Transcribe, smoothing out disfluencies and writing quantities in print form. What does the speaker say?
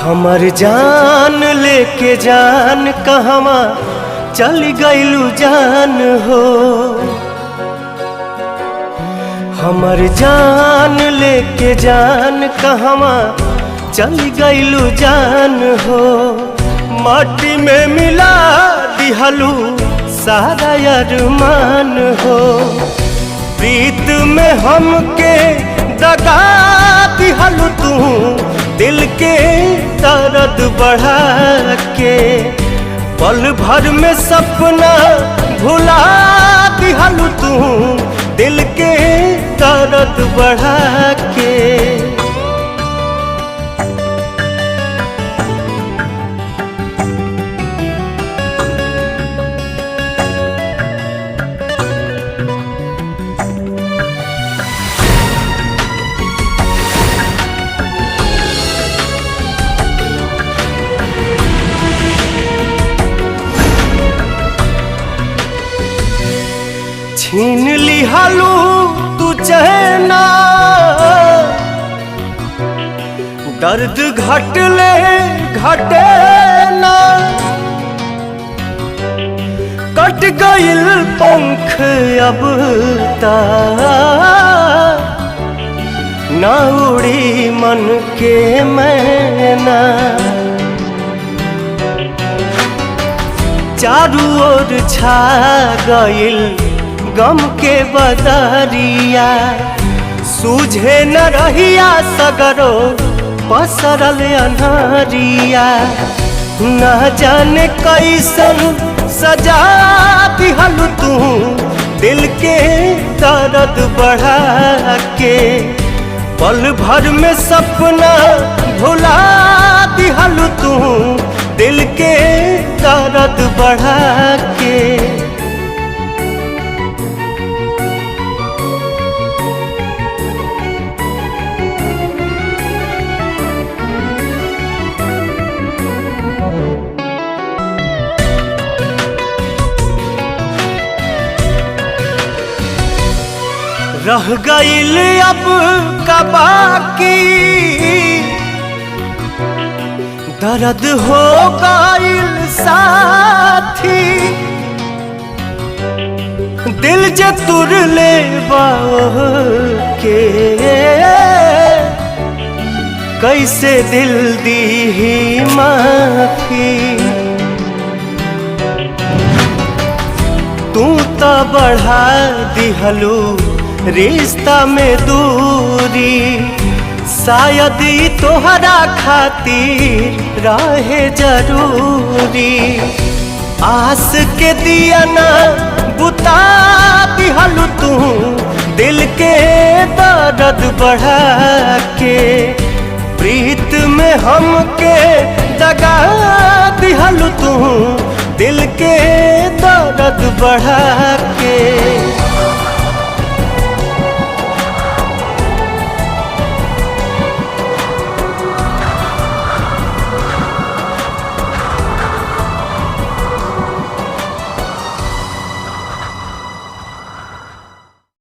हमर जान लेके जान कहवा चल गइलू जान हो। हमर जान लेके जान कहवा चल गइलू जान हो। माटी में मिला दिहलू सारा अरमान हो। प्रीत में हमके दगा दिहलू तू दिल के दर्द बढ़ा के। पल भर में सपना भुला दिहलू तू दिल के दर्द बढ़ा के। छीन लिहालू तू चहना दर्द घटले घटे ना। कट गइल पंख अब ता ना उड़ी मन के मैना। चारू ओर छा गइल गम के बदरिया। सूझे न रहिया सगरो पसरल अनहरिया। न जाने कैसन सजा दिहलू तू दिल के दर्द बढ़ा के। पल भर में सपना भुला दिहलू तू दिल के दर्द बढ़ा के। रह गइल अब का बाकी दर्द हो गइल साथी। दिल जे तुर ले के कैसे दिल दी ही माफी। तू तो बढ़ा दिहलू रिश्ता में दूरी। शायद तोहरा खातिर रहे जरूरी। आस के दिया ना बुता दिहलू तू दिल के दर्द बढ़ा के। प्रीत में हमके दगा दिहलू तू दिल के दर्द बढ़ा के।